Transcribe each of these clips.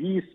20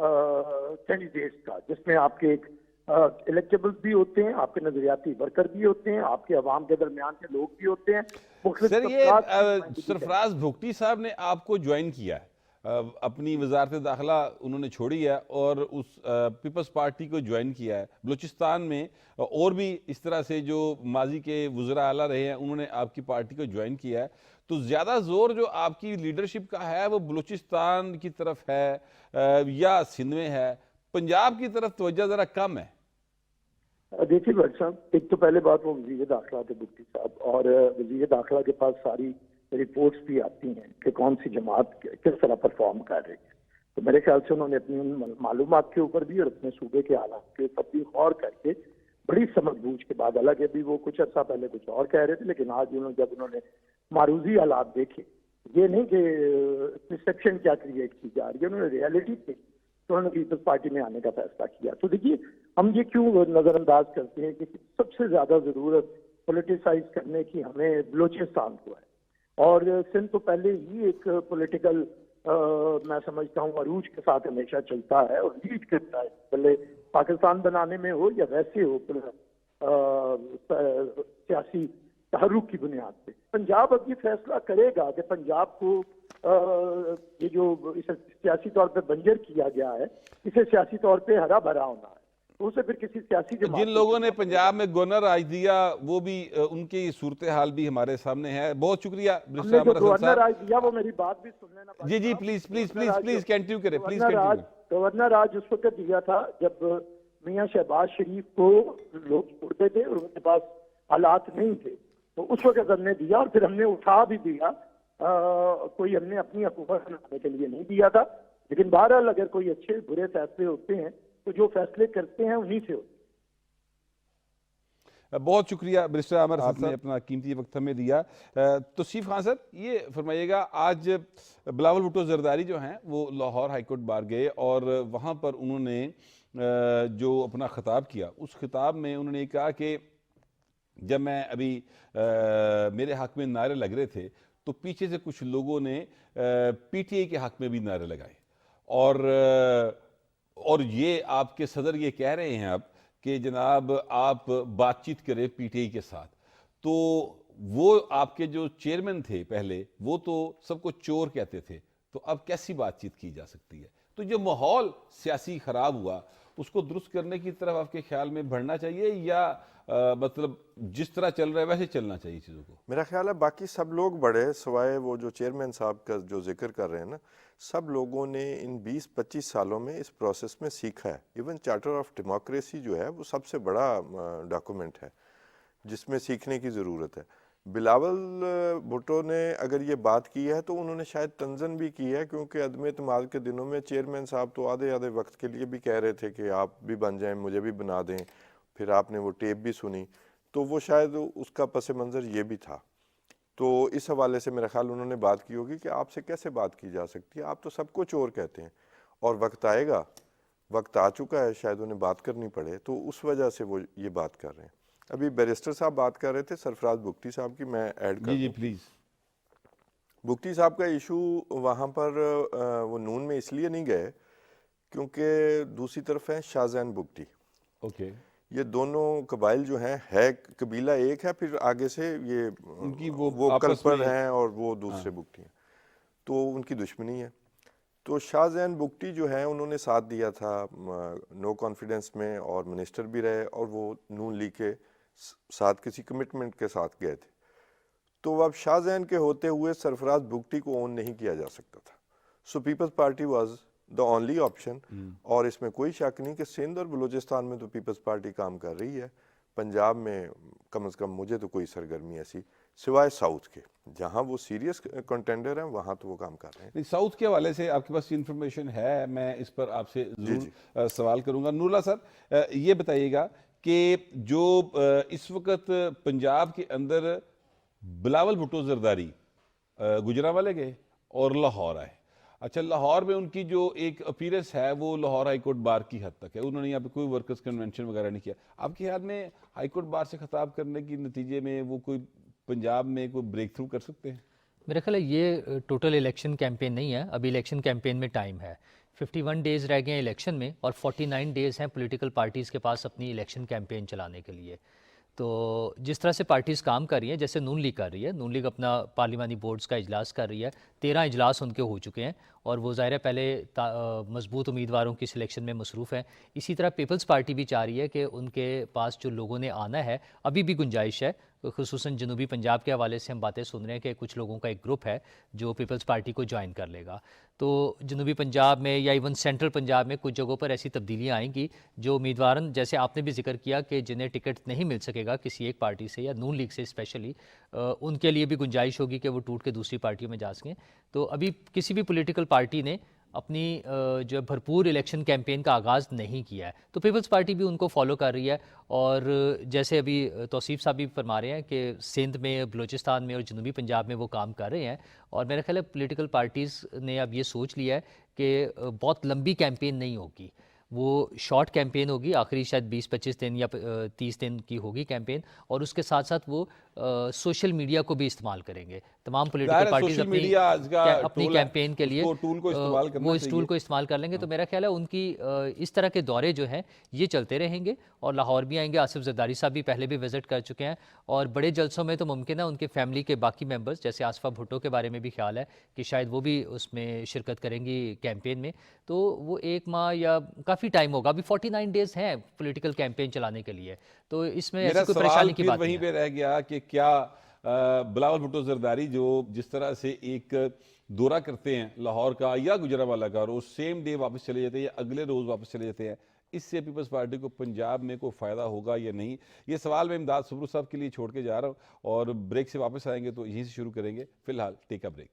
candidates کا، جس میں آپ کے ایک الیکٹیبل بھی ہوتے ہیں، آپ کے نظریاتی ورکر بھی ہوتے ہیں، آپ کے عوام کے درمیان کے لوگ بھی ہوتے ہیں، مختلف سر یہ طبقات کی نمائندگی سرفراز بھگتی صاحب نے آپ کو جوائن کیا ہے، اپنی وزارت داخلہ انہوں نے چھوڑی ہے اور اس پیپلز پارٹی کو جوائن کیا ہے بلوچستان میں، اور بھی اس طرح سے جو ماضی کے وزراء اعلیٰ رہے ہیں انہوں نے آپ کی پارٹی کو جوائن کیا ہے، تو زیادہ زور جو آپ کی لیڈرشپ کا ہے وہ بلوچستان کی طرف ہے یا سندھ میں ہے، پنجاب کی طرف توجہ ذرا کم ہے؟ دیکھیے بھٹ صاحب، ایک تو پہلے بات وہ وزیر داخلہ تھے بھگتی صاحب، اور وزیر داخلہ کے پاس ساری رپورٹس بھی آتی ہیں کہ کون سی جماعت کس طرح پرفارم کر رہی ہے، تو میرے خیال سے انہوں نے اپنی ان معلومات کے اوپر بھی اور اپنے صوبے کے حالات کے اوپر بھی غور کر کے بڑی سمجھ بوجھ کے بعد، حالانکہ ابھی وہ کچھ عرصہ پہلے کچھ اور کہہ رہے تھے، لیکن آج جب انہوں نے معروضی حالات دیکھے، یہ نہیں کہ پرسیپشن کیا کریٹ کی جا رہی ہے، انہوں نے ریئلٹی دیکھی، تو انہوں نے پیپلز پارٹی میں آنے کا فیصلہ کیا۔ تو دیکھیے ہم یہ کیوں نظر انداز کرتے ہیں کہ سب سے زیادہ ضرورت پولیٹیسائز کرنے کی ہمیں بلوچستان کو ہے، اور سندھ تو پہلے ہی ایک پولیٹیکل میں سمجھتا ہوں عروج کے ساتھ ہمیشہ چلتا ہے اور لیڈ کرتا ہے، بھلے پاکستان بنانے میں ہو یا ویسے ہو سیاسی تحرک کی بنیاد پہ۔ پنجاب اب یہ فیصلہ کرے گا کہ پنجاب کو یہ جو اسے سیاسی طور پہ بنجر کیا گیا ہے، اسے سیاسی طور پہ ہرا بھرا ہونا ہے، تو اسے پھر کسی سیاسی جماعت جن لوگوں نے پنجاب میں گورنر آج دیا وہ بھی ان کی صورتحال بھی ہمارے سامنے ہے۔ بہت شکریہ ہم نے جو گورنر آج دیا، وہ میری بات بھی سن لینا۔ جی جی please please please please continue کریں، پلیز کنٹینیو۔ گورنر آج اس وقت دیا تھا جب میاں شہباز شریف کو لوگ چھوڑتے تھے اور ان کے پاس حالات نہیں تھے، تو اس وقت ہم نے دیا، اور پھر ہم نے اٹھا بھی دیا، کوئی ہم نے اپنی حکومت بنانے کے لیے نہیں دیا تھا، لیکن بہرحال اگر کوئی اچھے برے فیصلے ہوتے ہیں تو جو فیصلے کرتے ہیں انہی سے ہوتے ہیں۔ بہت شکریہ بیرسٹر عامر صاحب نے اپنا قیمتی وقت ہمیں دیا۔ توصیف خان صاحب یہ فرمائیے گا، آج بلاول بھٹو زرداری جو ہیں وہ لاہور ہائی کورٹ بار گئے اور وہاں پر انہوں نے جو اپنا خطاب کیا، اس خطاب میں انہوں نے کہا کہ جب میں ابھی میرے حق میں نعرے لگ رہے تھے تو پیچھے سے کچھ لوگوں نے پی ٹی آئی کے حق میں بھی نعرے لگائے، اور یہ آپ کے صدر یہ کہہ رہے ہیں اب کہ جناب آپ بات چیت کریں پی ٹی آئی کے ساتھ، تو وہ آپ کے جو چیئرمین تھے پہلے وہ تو سب کو چور کہتے تھے، تو اب کیسی بات چیت کی جا سکتی ہے؟ تو جو ماحول سیاسی خراب ہوا اس کو درست کرنے کی طرف آپ کے خیال میں بڑھنا چاہیے یا مطلب جس طرح چل رہا ہے ویسے چلنا چاہیے چیزوں کو؟ میرا خیال ہے باقی سب لوگ بڑے سوائے وہ جو چیئرمین صاحب کا جو ذکر کر رہے ہیں نا، سب لوگوں نے ان 20-25 سالوں میں اس پروسیس میں سیکھا ہے۔ ایون چارٹر آف ڈیموکریسی جو ہے وہ سب سے بڑا ڈاکومنٹ ہے جس میں سیکھنے کی ضرورت ہے۔ بلاول بھٹو نے اگر یہ بات کی ہے تو انہوں نے شاید تنزن بھی کی ہے، کیونکہ عدم اعتماد کے دنوں میں چیئرمین صاحب تو آدھے وقت کے لیے بھی کہہ رہے تھے کہ آپ بھی بن جائیں، مجھے بھی بنا دیں، پھر آپ نے وہ ٹیپ بھی سنی، تو وہ شاید اس کا پس منظر یہ بھی تھا۔ تو اس حوالے سے میرا خیال انہوں نے بات کی ہوگی کہ آپ سے کیسے بات کی جا سکتی ہے، آپ تو سب کو چور کہتے ہیں، اور وقت آئے گا، وقت آ چکا ہے، شاید انہیں بات کرنی پڑے، تو اس وجہ سے وہ یہ بات کر رہے ہیں۔ ابھی بیرسٹر صاحب بات کر رہے تھے سرفراز بھگتی صاحب کی، میں ایڈ کر دوں۔ جی پلیز۔ بھگتی صاحب کا ایشو وہاں پر وہ نون میں اس لیے نہیں گئے کیونکہ دوسری طرف ہیں شاہ زین بھگتی۔ اوکے، یہ دونوں قبائل جو ہیں، ہے قبیلہ ایک ہے، پھر آگے سے یہ ان کی وہ آپس کلپر میں ہیں اور وہ دوسرے بھگتی ہیں، تو ان کی دشمنی ہے۔ تو شاہ زین بھگتی جو ہیں انہوں نے ساتھ دیا تھا نو کانفیڈنس میں، اور منسٹر بھی رہے، اور وہ نون لیگ کے ساتھ کسی کمٹمنٹ کے ساتھ گئے تھے۔ تو اب شاہ زین کے ہوتے ہوئے سرفراز بھگتی کو اون نہیں کیا جا سکتا تھا، so Peoples Party was the only option. اور اس میں کوئی شک نہیں کہ سندھ اور بلوچستان میں تو پیپلز پارٹی کام کر رہی ہے، پنجاب میں کم از کم مجھے تو کوئی سرگرمی ایسی سوائے ساؤتھ کے، جہاں وہ سیریس کنٹینڈر ہیں وہاں تو وہ کام کر رہے ہیں۔ ساؤتھ کے حوالے سے آپ کے پاس انفارمیشن ہے، میں اس پر آپ سے ضرور سوال کروں گا۔ نور اللہ صاحب یہ بتائیے گا کہ جو اس وقت پنجاب کے اندر بلاول بھٹو زرداری گجرانوالے گئے اور لاہور آئے، اچھا لاہور میں ان کی جو ایک اپیرنس ہے وہ لاہور ہائی کورٹ بار کی حد تک ہے، انہوں نے یہاں پہ کوئی ورکرز کنونشن وغیرہ نہیں کیا۔ آپ کے خیال میں ہائی کورٹ بار سے خطاب کرنے کی نتیجے میں وہ کوئی پنجاب میں کوئی بریک تھرو کر سکتے ہیں؟ میرا خیال ہے یہ ٹوٹل الیکشن کیمپین نہیں ہے، ابھی الیکشن کیمپین میں ٹائم ہے، 51 ڈیز رہ گئے ہیں الیکشن میں اور 49 ڈیز ہیں پولیٹیکل پارٹیز کے پاس اپنی الیکشن کیمپین چلانے کے لیے. تو جس طرح سے پارٹیز کام کر رہی ہیں، جیسے نون لیگ کر رہی ہے، نون لیگ اپنا پارلیمانی بورڈز کا اجلاس کر رہی ہے، 13 اجلاس ان کے ہو چکے ہیں اور وہ ظاہر ہے پہلے مضبوط امیدواروں کی سلیکشن میں مصروف ہیں. اسی طرح پیپلز پارٹی بھی چاہ رہی ہے کہ ان کے پاس جو لوگوں نے آنا ہے، ابھی بھی گنجائش ہے. خصوصاً جنوبی پنجاب کے حوالے سے ہم باتیں سن رہے ہیں کہ کچھ لوگوں کا ایک گروپ ہے جو پیپلز پارٹی کو جوائن کر لے گا. تو جنوبی پنجاب میں یا ایون سینٹرل پنجاب میں کچھ جگہوں پر ایسی تبدیلیاں آئیں گی جو امیدوارن، جیسے آپ نے بھی ذکر کیا کہ جنہیں ٹکٹ نہیں مل سکے گا کسی ایک پارٹی سے یا نون لیگ سے اسپیشلی، ان کے لیے بھی گنجائش ہوگی کہ وہ ٹوٹ کے دوسری پارٹیوں میں جا سکیں. تو ابھی کسی بھی پولیٹیکل پارٹی نے اپنی جو بھرپور الیکشن کیمپین کا آغاز نہیں کیا ہے، تو پیپلز پارٹی بھی ان کو فالو کر رہی ہے. اور جیسے ابھی توصیف صاحب بھی فرما رہے ہیں کہ سندھ میں، بلوچستان میں اور جنوبی پنجاب میں وہ کام کر رہے ہیں، اور میرا خیال ہے پولیٹیکل پارٹیز نے اب یہ سوچ لیا ہے کہ بہت لمبی کیمپین نہیں ہوگی، وہ شارٹ کیمپین ہوگی، آخری شاید 20-25 دن یا 30 دن کی ہوگی کیمپین، اور اس کے ساتھ ساتھ وہ سوشل میڈیا کو بھی استعمال کریں گے. تمام پولیٹیکل پارٹیز اپنی کیمپین کے لیے وہ اس ٹول کو استعمال کر لیں گے. تو میرا خیال ہے ان کی اس طرح کے دورے جو ہیں یہ چلتے رہیں گے اور لاہور بھی آئیں گے. آصف زرداری صاحب بھی پہلے بھی وزٹ کر چکے ہیں، اور بڑے جلسوں میں تو ممکن ہے ان کے فیملی کے باقی ممبرز جیسے آصفہ بھٹو کے بارے میں بھی خیال ہے کہ شاید وہ بھی اس میں شرکت کریں گی کیمپین میں. تو وہ 1 ماہ یا کافی ٹائم ہوگا، ابھی 49 ڈیز ہیں پولیٹیکل کیمپین چلانے کے لیے، تو اس میں ایسی کوئی پریشانی کی بات نہیں ہے. وہیں پہ رہ گیا کہ کیا بلاول بھٹو زرداری جو جس طرح سے ایک دورہ کرتے ہیں لاہور کا یا گجرانوالہ کا، اور وہ سیم ڈے واپس چلے جاتے ہیں یا اگلے روز واپس چلے جاتے ہیں، اس سے پیپلز پارٹی کو پنجاب میں کوئی فائدہ ہوگا یا نہیں؟ یہ سوال میں امداد صبرو صاحب کے لیے چھوڑ کے جا رہا ہوں، اور بریک سے واپس آئیں گے تو یہیں سے شروع کریں گے. فی الحال ٹیک اے بریک.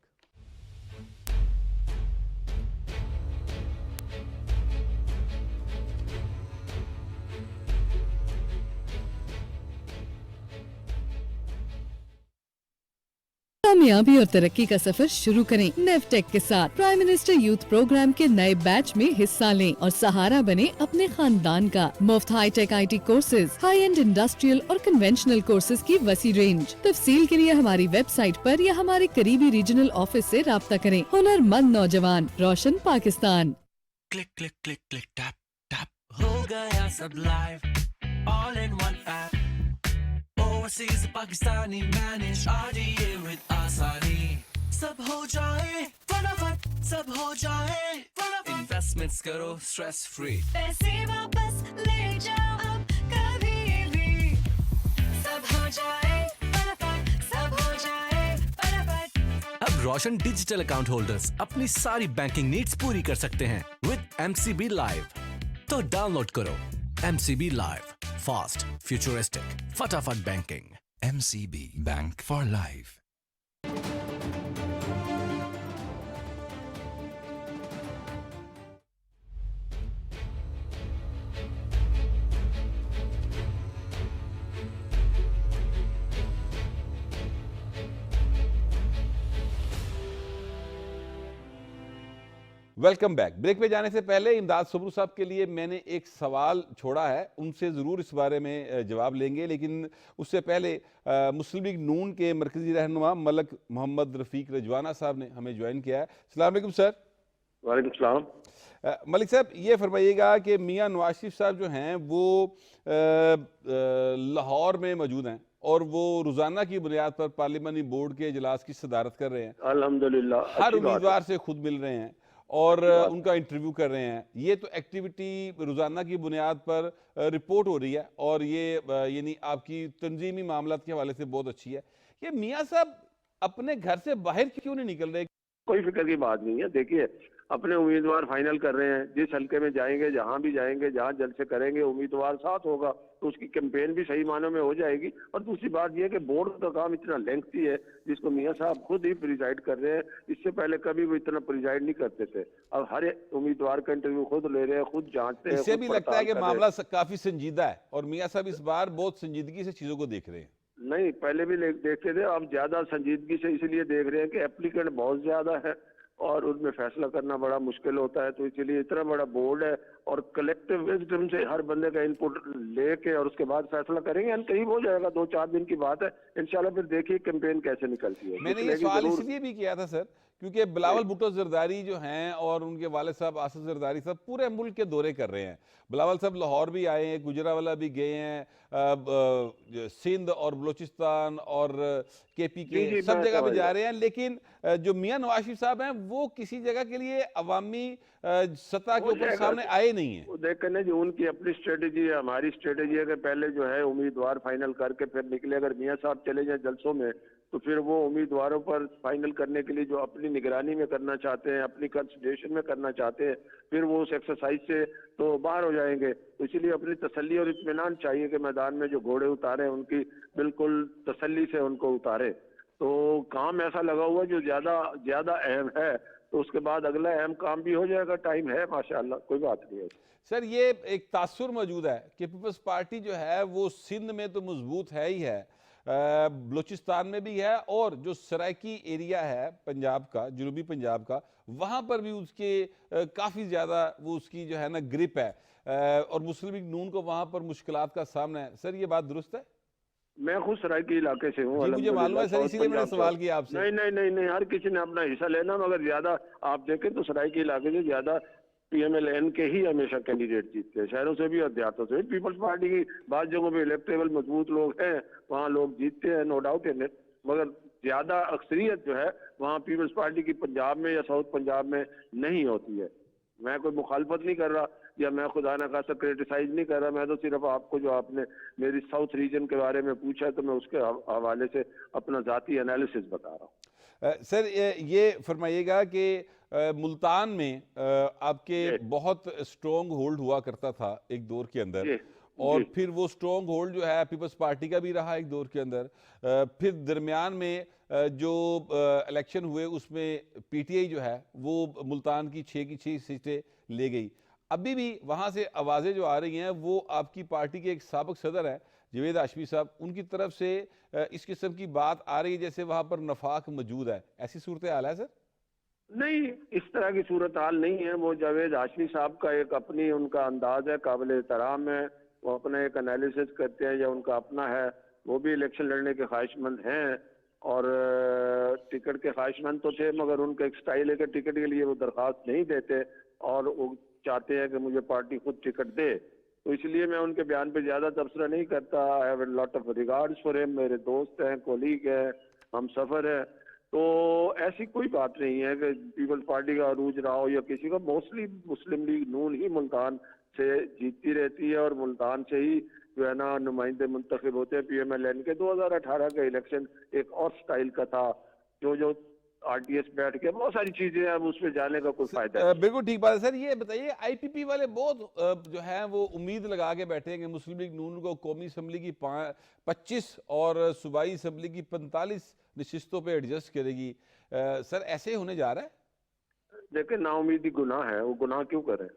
کامیابی اور ترقی کا سفر شروع کریں نیوٹیک کے ساتھ. پرائم منسٹر یوتھ پروگرام کے نئے بیچ میں حصہ لیں اور سہارا بنے اپنے خاندان کا. مفت high tech I T courses, high and industrial اور کنونشنل کورسز کی وسیع رینج. تفصیل کے لیے ہماری ویب سائٹ پر یا ہمارے قریبی ریجنل آفس سے رابطہ کریں. ہنر مند نوجوان، روشن Pakistan. Click click click click tap tap ہو گیا سب live all in one app. Overseas Pakistani manage آجائیے with آسانی. سب ہو جائے فٹافٹ، سب ہو جائے فٹافٹ. انویسٹمنٹس کرو سٹریس فری، پیسے واپس لے جاؤ اب کبھی بھی. سب ہو جائے فٹافٹ، سب ہو جائے فٹافٹ. اب روشن ڈیجیٹل اکاؤنٹ ہولڈرز اپنی ساری بینکنگ نیڈز پوری کر سکتے ہیں with MCB لائیو. تو ڈاؤن لوڈ کرو MCB لائیو. فاسٹ، فیوچرسٹک، فٹافٹ banking. MCB bank for life. Welcome back. Break پہ جانے سے پہلے امداد صبرو صاحب کے لیے میں نے ایک سوال چھوڑا ہے، ان سے ضرور اس بارے میں جواب لیں گے، لیکن اس سے پہلے مسلم لیگ نون کے مرکزی رہنما ملک محمد رفیق رجوانہ صاحب نے ہمیں جوائن کیا ہے. السلام علیکم سر. وعلیکم السلام. ملک صاحب یہ فرمائیے گا کہ میاں نواز شریف صاحب جو ہیں وہ لاہور میں موجود ہیں اور وہ روزانہ کی بنیاد پر پارلیمانی بورڈ کے اجلاس کی صدارت کر رہے ہیں. الحمدللہ ہر امیدوار سے خود مل رہے ہیں اور ان کا انٹرویو کر رہے ہیں. یہ تو ایکٹیویٹی روزانہ کی بنیاد پر رپورٹ ہو رہی ہے اور یہ یعنی آپ کی تنظیمی معاملات کے حوالے سے بہت اچھی ہے. یہ میاں صاحب اپنے گھر سے باہر کیوں نہیں نکل رہے؟ کوئی فکر کی بات نہیں ہے. دیکھیے اپنے امیدوار فائنل کر رہے ہیں، جس حلقے میں جائیں گے، جہاں بھی جائیں گے، جہاں جلسے کریں گے، امیدوار ساتھ ہوگا تو اس کی کیمپین بھی صحیح معنوں میں ہو جائے گی. اور دوسری بات یہ ہے کہ بورڈ کا کام اتنا لینتھی ہے جس کو میاں صاحب خود ہی پریزائڈ کر رہے ہیں. اس سے پہلے کبھی وہ اتنا پریزائڈ نہیں کرتے تھے. اب ہر امیدوار کا انٹرویو خود لے رہے ہیں، خود جانچتے ہیں. اس سے بھی لگتا ہے کہ معاملہ کافی سنجیدہ ہے اور میاں صاحب اس بار بہت سنجیدگی سے چیزوں کو دیکھ رہے ہیں. نہیں، پہلے بھی دیکھتے تھے، اب زیادہ سنجیدگی سے اس لیے دیکھ رہے ہیں کہ اپلیکینٹ بہت زیادہ ہے اور ان میں فیصلہ کرنا بڑا مشکل ہوتا ہے. تو اسی لیے اتنا بڑا بورڈ ہے اور کلیکٹیو وزڈم سے ہر بندے کا انپٹ لے کے اور اس کے بعد فیصلہ کریں گے. قریب ہو جائے گا، 2-4 دن کی بات ہے انشاءاللہ. پھر دیکھیے کیمپین کیسے نکلتی ہے. میں نے یہ سوال اس لیے بھی کیا تھا سر کیونکہ بلاول بھٹو زرداری جو ہیں اور ان کے والد صاحب آصف زرداری صاحب پورے ملک کے دورے کر رہے ہیں. بلاول صاحب لاہور بھی آئے ہیں, گجرانوالہ بھی گئے ہیں, سندھ اور بلوچستان اور کے پی کے سب جگہ پہ جا رہے ہیں, لیکن جو میاں نواز شریف صاحب ہیں وہ کسی جگہ کے لیے عوامی سطح کے اوپر سامنے آئے نہیں ہیں. دیکھیں نا جو ان کی اپنی اسٹریٹجی ہے, ہماری اسٹریٹجی ہے کہ پہلے جو ہے امیدوار فائنل کر کے پھر نکلے. اگر میاں صاحب چلے جائیں جلسوں میں تو پھر وہ امیدواروں پر فائنل کرنے کے لیے جو اپنی نگرانی میں کرنا چاہتے ہیں, اپنی کنسیڈریشن میں کرنا چاہتے ہیں, پھر وہ اس ایکسرسائز سے تو باہر ہو جائیں گے. اسی لیے اپنی تسلی اور اطمینان چاہیے کہ میدان میں جو گھوڑے اتارے ان کی بالکل تسلی سے ان کو اتارے. تو کام ایسا لگا ہوا جو زیادہ اہم ہے, تو اس کے بعد اگلا اہم کام بھی ہو جائے گا. ٹائم ہے ماشاءاللہ, کوئی بات نہیں ہے. سر یہ ایک تاثر موجود ہے کہ پیپلز پارٹی جو ہے وہ سندھ میں تو مضبوط ہے ہی ہے, بلوچستان میں بھی ہے, اور جو سرائکی ایریا ہے پنجاب کا, جنوبی پنجاب کا, وہاں پر بھی اس کے کافی زیادہ وہ اس کی جو ہے نا گرپ ہے, اور مسلم لیگ نون کو وہاں پر مشکلات کا سامنا ہے. سر یہ بات درست ہے؟ میں خود سرائکی علاقے سے ہوں. جی مجھے معلوم ہے سر, اسی لیے میں نے سوال کیا آپ سے. نہیں, ہر کسی نے اپنا حصہ لینا, مگر زیادہ آپ دیکھیں تو سرائکی علاقے سے زیادہ پی ایم ایل این کے ہی ہمیشہ کینڈیڈیٹ جیتتے ہیں, شہروں سے بھی اور دیہاتوں سے بھی. پیپلز پارٹی کی بعض جگہوں پہ الیکٹریبل مضبوط لوگ ہیں, وہاں لوگ جیتتے ہیں, نو ڈاؤٹ ہے, مگر زیادہ اکثریت جو ہے وہاں پیپلز پارٹی کی پنجاب میں یا ساؤتھ پنجاب میں نہیں ہوتی ہے. میں کوئی مخالفت نہیں کر رہا, یا میں خدا نہ خاصا کریٹیسائز نہیں کر رہا, میں تو صرف آپ کو جو آپ نے میری ساؤتھ ریجن کے بارے میں پوچھا ہے تو میں اس کے حوالے سے اپنا ذاتی انالیسس بتا رہا ہوں. سر یہ فرمائیے گا کہ ملتان میں آپ کے بہت سٹرونگ ہولڈ ہوا کرتا تھا ایک دور کے اندر, اور پھر وہ سٹرونگ ہولڈ جو ہے پیپلز پارٹی کا بھی رہا ایک دور کے اندر, پھر درمیان میں جو الیکشن ہوئے اس میں پی ٹی آئی جو ہے وہ ملتان کی 6 کی 6 سیٹیں لے گئی. ابھی بھی وہاں سے آوازیں جو آ رہی ہیں وہ آپ کی پارٹی کے ایک سابق صدر ہیں جوید ہاشمی صاحب, ان کی طرف سے اس قسم کی بات آ رہی ہے جیسے وہاں پر نفاق موجود ہے. ایسی صورتحال ہے سر؟ نہیں, اس طرح کی صورتحال نہیں ہے. وہ جاوید ہاشمی صاحب کا ایک اپنی ان کا انداز ہے, قابل احترام ہے, وہ اپنا ایک انالیسس کرتے ہیں یا ان کا اپنا ہے. وہ بھی الیکشن لڑنے کے خواہش مند ہیں, اور ٹکٹ کے خواہش مند تو تھے, مگر ان کا ایک سٹائل ہے کہ ٹکٹ کے لیے وہ درخواست نہیں دیتے, اور وہ چاہتے ہیں کہ مجھے پارٹی خود ٹکٹ دے. تو اس لیے میں ان کے بیان پہ زیادہ تبصرہ نہیں کرتا. I have a lot of regards for him, میرے دوست ہیں, کولیگ ہیں, ہم سفر ہیں. تو ایسی کوئی بات نہیں ہے کہ پیپلز پارٹی کا عروج رہا ہو یا کسی کا. موسٹلی مسلم لیگ نون ہی ملتان سے جیتتی رہتی ہے, اور ملتان سے ہی جو ہے نا نمائندے منتخب ہوتے ہیں. پی ایم ایل این کے 2018 کا الیکشن ایک اور سٹائل کا تھا, جو آر ٹی ایس بیٹھ کے بہت ساری چیزیں ہیں, اب اس پہ جانے کا کوئی فائدہ نہیں. بالکل ٹھیک بات ہے سر. یہ بتائیے آئی پی پی والے بہت جو ہیں وہ امید لگا کے بیٹھے ہیں کہ مسلم لیگ نون کو قومی اسمبلی کی 25 اور صوبائی اسمبلی کی 45 نشستوں پہ ایڈجسٹ کرے گی. سر ایسے ہونے جا رہا ہے؟ دیکھیں نا امیدی گناہ ہے, وہ گناہ کیوں کریں.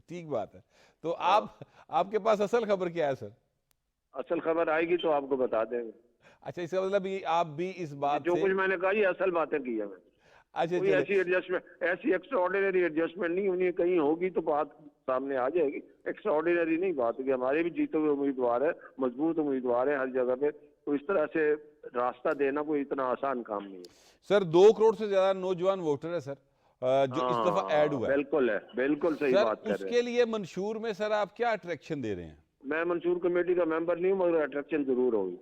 ٹھیک بات ہے. تو آپ کے پاس اصل خبر کیا ہے سر؟ اصل خبر آئے گی تو آپ کو بتا دیں گے. اچھا, اس کا مطلب آپ بھی اس بات جو کچھ میں نے کہا یہ اصل باتیں کی ہیں. اچھا, کوئی ایسی ایڈجسٹمنٹ, ایسی ایکسٹرا آرڈینری ایڈجسٹمنٹ نہیں ہونی ہے. کہیں ہوگی تو بات سامنے آ جائے گی. ایکسٹرا آرڈینری نہیں بات ہوگی. ہمارے بھی جیتے ہوئے امیدوار ہیں, مضبوط امیدوار ہیں ہر جگہ پہ. تو اس طرح سے راستہ دینا کوئی اتنا آسان کام نہیں ہے. سر 2 کروڑ سے زیادہ نوجوان ووٹر ہے سر جو اس دفعہ ایڈ ہوا ہے. بالکل ہے, بالکل صحیح بات کر رہے ہیں. اس کے لیے منشور میں سر آپ کیا اٹریکشن دے رہے ہیں؟ میں منشور کمیٹی کا ممبر نہیں ہوں, مگر اٹریکشن ضرور ہوگی.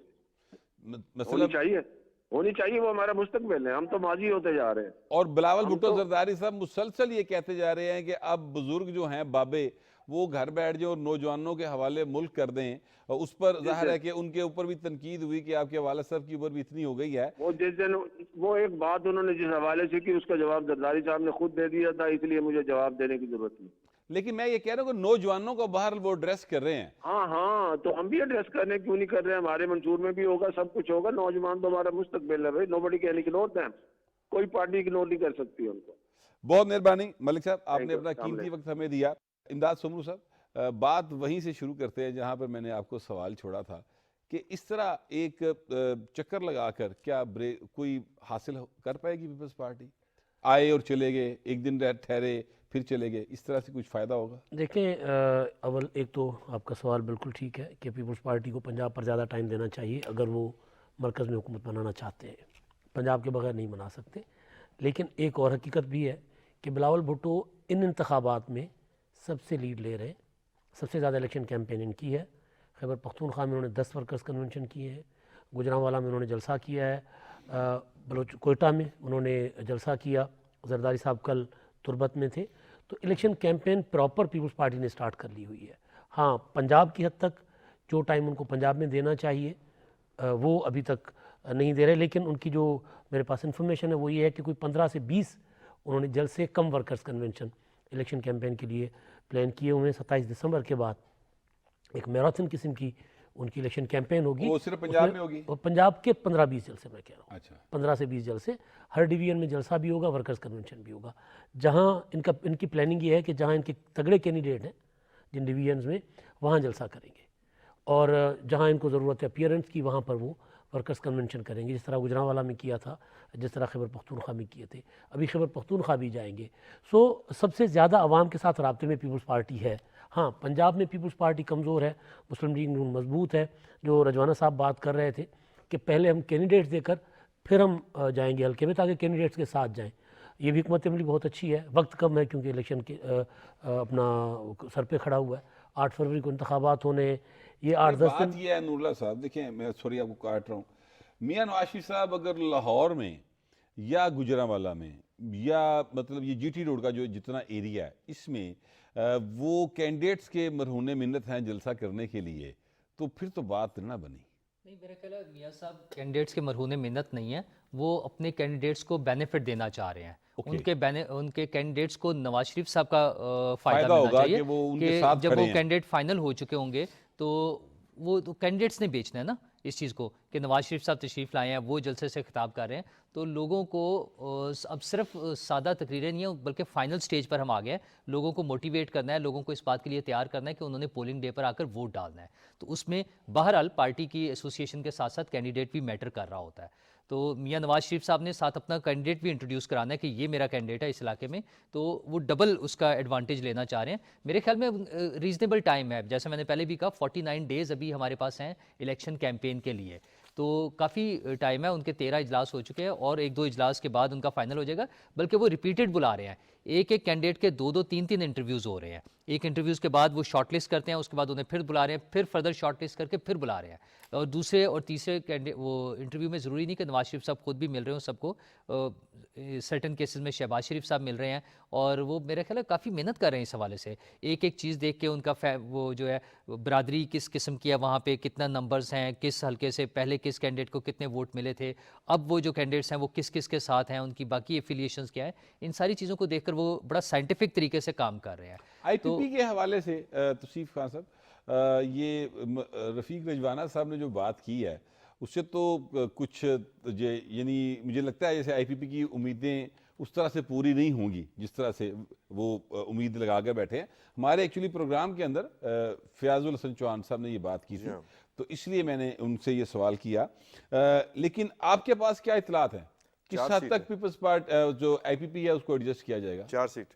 ہونی چاہیے, وہ ہمارا مستقبل ہے. ہم تو ماضی ہوتے جا رہے ہیں. اور بلاول بھٹو زرداری صاحب مسلسل یہ کہتے جا رہے ہیں کہ اب بزرگ جو ہیں بابے وہ گھر بیٹھ جائیں اور نوجوانوں کے حوالے ملک کر دیں. اس پر ظاہر ہے کہ ان کے اوپر بھی تنقید ہوئی کہ آپ کے والد صاحب کی عمر بھی اتنی ہو گئی ہے. وہ جس دن وہ ایک بات انہوں نے جس حوالے سے کی, اس کا جواب زرداری صاحب نے خود دے دیا تھا, اس لیے مجھے جواب دینے کی ضرورت نہیں. لیکن میں یہ کہہ رہا ہوں کہ نوجوانوں کو باہر وہ ایڈریس کر رہے ہیں. ہاں, تو ہم بھی ایڈریس کرنے کیوں نہیں کر رہے ہیں. ہمارے منشور میں بھی ہوگا, سب کچھ ہوگا. نوجوان تو ہمارا مستقبل ہے بھائی. Nobody can ignore them. کوئی پارٹی اگنور نہیں کر سکتی ان کو. بہت مہربانی ملک صاحب, آپ نے اپنا قیمتی وقت ہمیں دیا. امداد سمرو صاحب, بات وہیں سے شروع کرتے ہیں جہاں پر میں نے آپ کو سوال چھوڑا تھا کہ اس طرح ایک چکر لگا کر کیا کوئی حاصل کر پائے گی پیپلز پارٹی؟ آئے اور چلے گئے, ایک دن ٹھہرے پھر چلے گئے, اس طرح سے کچھ فائدہ ہوگا؟ دیکھیں, اول ایک تو آپ کا سوال بالکل ٹھیک ہے کہ پیپلز پارٹی کو پنجاب پر زیادہ ٹائم دینا چاہیے اگر وہ مرکز میں حکومت بنانا چاہتے ہیں. پنجاب کے بغیر نہیں بنا سکتے. لیکن ایک اور حقیقت بھی ہے کہ بلاول بھٹو ان انتخابات میں سب سے لیڈ لے رہے ہیں، سب سے زیادہ الیکشن کیمپین ان کی ہے۔ خیبر پختونخوا میں انہوں نے 10 ورکرز کنونشن کیے ہیں، گوجرانوالا میں انہوں نے جلسہ کیا ہے، کوئٹہ میں انہوں نے جلسہ کیا، زرداری صاحب کل تربت میں تھے۔ تو election campaign proper Peoples Party نے سٹارٹ کر لی ہوئی ہے۔ ہاں پنجاب کی حد تک جو ٹائم ان کو پنجاب میں دینا چاہیے وہ ابھی تک نہیں دے رہے، لیکن ان کی جو میرے پاس انفارمیشن ہے وہ یہ ہے کہ کوئی 15 سے 20 انہوں نے جلد سے کم ورکرز کنونشن الیکشن کیمپین کے لیے پلان کیے ہوئے ہیں۔ 27 دسمبر کے بعد ایک میراتھن قسم کی ان کی الیکشن کیمپین ہوگی، وہ صرف پنجاب میں ہوگی؟ اور پنجاب کے 15-20 جلسے میں کہہ رہا ہوں، اچھا 15 سے 20 جلسے، ہر ڈویژن میں جلسہ بھی ہوگا، ورکرز کنونشن بھی ہوگا۔ جہاں ان کی پلاننگ یہ ہے کہ جہاں ان کے تگڑے کینڈیڈیٹ ہیں جن ڈویژنز میں، وہاں جلسہ کریں گے، اور جہاں ان کو ضرورت ہے اپیئرنس کی وہاں پر وہ ورکرز کنونشن کریں گے، جس طرح گوجرانوالا میں کیا تھا، جس طرح خیبر پختونخوا میں کیے تھے، ابھی خیبر پختونخوا بھی جائیں گے۔ سو سب سے زیادہ عوام کے ساتھ رابطے میں پیپلز پارٹی ہے۔ ہاں پنجاب میں پیپلز پارٹی کمزور ہے، مسلم لیگ نون مضبوط ہے، جو رجوانہ صاحب بات کر رہے تھے کہ پہلے ہم کینڈیڈیٹس دے کر پھر ہم جائیں گے حلقے میں، تاکہ کینڈیڈیٹس کے ساتھ جائیں۔ یہ بھی حکمت عملی بہت اچھی ہے، وقت کم ہے کیونکہ الیکشن کے اپنا سر پہ کھڑا ہوا ہے، 8 فروری کو انتخابات ہونے ہیں، یہ 8-10 دن۔ بات یہ ہے نور اللہ صاحب، دیکھیں میں سوری آپ کو کاٹ رہا ہوں، میاں نواز شریف صاحب اگر لاہور میں یا گوجرانوالا میں یا مطلب یہ جی ٹی روڈ کا جو جتنا ایریا ہے اس میں وہ کینڈیڈیٹس کے مرہون منت ہیں جلسہ کرنے کے لیے، تو پھر تو بات نہ بنی۔ نہیں، میرا خیال ہے میاں صاحب کینڈیڈیٹس کے مرہون منت نہیں ہیں، وہ اپنے کینڈیڈیٹس کو بینیفٹ دینا چاہ رہے ہیں۔ ان کے کینڈیڈیٹس کو نواز شریف صاحب کا فائدہ ملنا چاہیے کہ وہ ان کے ساتھ جب کھڑے وہ ہیں۔ کینڈیڈیٹ فائنل ہو چکے ہوں گے تو وہ کینڈیڈیٹس نے بیچنا ہے نا اس چیز کو، کہ نواز شریف صاحب تشریف لائے ہیں، وہ جلسے سے خطاب کر رہے ہیں، تو لوگوں کو اب صرف سادہ تقریریں نہیں ہیں بلکہ فائنل سٹیج پر ہم آ گئے ہیں، لوگوں کو موٹیویٹ کرنا ہے، لوگوں کو اس بات کے لیے تیار کرنا ہے کہ انہوں نے پولنگ ڈے پر آ کر ووٹ ڈالنا ہے۔ تو اس میں بہرحال پارٹی کی ایسوسیشن کے ساتھ ساتھ کینڈیڈیٹ بھی میٹر کر رہا ہوتا ہے۔ تو میاں نواز شریف صاحب نے ساتھ اپنا کینڈیڈیٹ بھی انٹروڈیوس کرانا ہے کہ یہ میرا کینڈیڈیٹ ہے اس علاقے میں، تو وہ ڈبل اس کا ایڈوانٹیج لینا چاہ رہے ہیں۔ میرے خیال میں ریزنیبل ٹائم ہے، جیسے میں نے پہلے بھی کہا 49 ڈیز ابھی ہمارے پاس ہیں الیکشن کیمپین کے لیے، تو کافی ٹائم ہے۔ ان کے 13 اجلاس ہو چکے ہیں اور 1-2 اجلاس کے بعد ان کا فائنل ہو جائے گا، بلکہ وہ ریپیٹڈ بلا رہے ہیں، ایک کینڈیڈیٹ کے 2-2 3-3 انٹرویوز ہو رہے ہیں، ایک انٹرویوز کے بعد وہ شارٹ لسٹ کرتے ہیں، اس کے بعد انہیں پھر بلا رہے ہیں، پھر فردر شارٹ لسٹ کر کے پھر بلا رہے ہیں، اور دوسرے اور تیسرے وہ انٹرویو میں ضروری نہیں کہ نواز شریف صاحب خود بھی مل رہے ہوں سب کو، سرٹن کیسز میں شہباز شریف صاحب مل رہے ہیں، اور وہ میرے خیال ہے کافی محنت کر رہے ہیں اس حوالے سے، ایک چیز دیکھ کے ان کا وہ جو ہے برادری کس قسم کی ہے، وہاں پہ کتنا نمبرز ہیں، کس حلقے سے پہلے کس کینڈیڈیٹ کو کتنے ووٹ ملے تھے، اب وہ جو کینڈیڈیٹس ہیں وہ کس کس کے ساتھ ہیں، ان کی باقی ایفیلیشنز کیا ہے، ان ساری چیزوں کو دیکھ کر وہ بڑا سائنٹیفک طریقے سے کام کر رہے ہیں۔ آئی پی پی کے حوالے سے توصیف خان صاحب، یہ رفیق رجوانہ صاحب نے جو بات کی ہے اس سے تو کچھ یعنی مجھے لگتا ہے جیسے آئی پی پی کی امیدیں اس طرح سے پوری نہیں ہوں گی جس طرح سے وہ امید لگا کر بیٹھے ہیں۔ ہمارے ایکچولی پروگرام کے اندر فیاض الحسن چوہان صاحب نے یہ بات کی تھی، تو اس لیے میں نے ان سے یہ سوال کیا، لیکن آپ کے پاس کیا اطلاعات ہیں کس حد تک پیپلز پارٹی جو آئی پی پی ہے اس کو ایڈجسٹ کیا جائے گا؟ 4 سیٹ،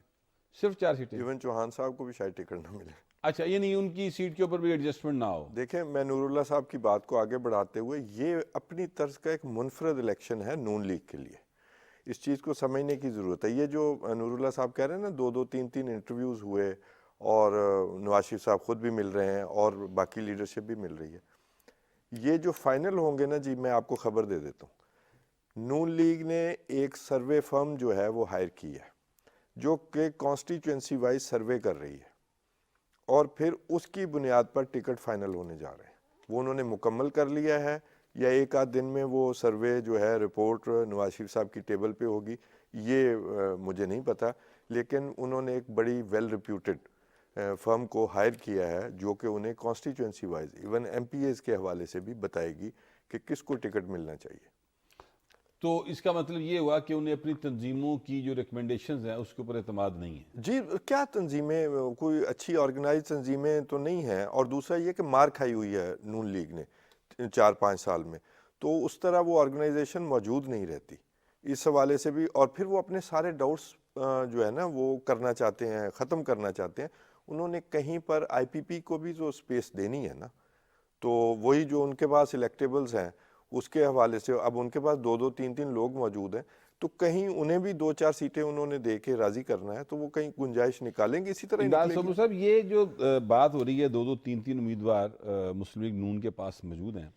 صرف 4 سیٹیں؟ ایون چوہان صاحب کو بھی شاید ٹکٹ نہ ملے۔ اچھا، یعنی ان کی سیٹ کے اوپر بھی ایڈجسٹمنٹ نہ ہو؟ دیکھیں میں نور اللہ صاحب کی بات کو آگے بڑھاتے ہوئے، یہ اپنی طرز کا ایک منفرد الیکشن ہے نون لیگ کے لیے، اس چیز کو سمجھنے کی ضرورت ہے۔ یہ جو نور اللہ صاحب کہہ رہے ہیں نا 2-2 3-3 انٹرویوز ہوئے اور نواز شریف صاحب خود بھی مل رہے ہیں اور باقی لیڈرشپ بھی مل رہی ہے، یہ جو فائنل ہوں گے نا جی، میں آپ کو خبر دے دیتا ہوں، نون لیگ نے ایک سروے فرم جو ہے وہ ہائر کی ہے جو کہ کانسٹیچوئنسی وائز سروے کر رہی ہے، اور پھر اس کی بنیاد پر ٹکٹ فائنل ہونے جا رہے ہیں۔ وہ انہوں نے مکمل کر لیا ہے یا ایک آدھ دن میں وہ سروے جو ہے رپورٹ نواز شریف صاحب کی ٹیبل پہ ہوگی، یہ مجھے نہیں پتہ، لیکن انہوں نے ایک بڑی ویل ریپیوٹڈ فرم کو ہائر کیا ہے جو کہ انہیں constituency wise even M P As کے حوالے سے بھی بتائے گی کہ کس کو ٹکٹ ملنا چاہیے۔ تو اس کا مطلب یہ ہوا کہ انہیں اپنی تنظیموں کی جو ریکمنڈیشنز ہیں اس کے اوپر اعتماد نہیں ہے؟ جی، کیا تنظیمیں، کوئی اچھی آرگنائز تنظیمیں تو نہیں ہیں، اور دوسرا یہ کہ مار کھائی ہوئی ہے نون لیگ نے 4-5 سال میں، تو اس طرح وہ آرگنائزیشن موجود نہیں رہتی اس حوالے سے بھی، اور پھر وہ اپنے سارے ڈاؤٹس جو ہے نا وہ کرنا چاہتے ہیں، ختم کرنا چاہتے ہیں۔ انہوں نے کہیں پر آئی پی پی کو بھی تو سپیس دینی ہے نا، تو وہی جو ان کے پاس الیکٹیبلز ہیں اس کے حوالے سے اب ان کے پاس 2-2 3-3 لوگ موجود ہیں، تو کہیں انہیں بھی 2-4 سیٹیں انہوں نے دے کے راضی کرنا ہے تو وہ کہیں گنجائش نکالیں گے، اسی طرح امداد نکلے گی۔ صبر صاحب، یہ جو بات ہو رہی ہے 2-3 امیدوار مسلم لیگ نون کے پاس موجود ہیں،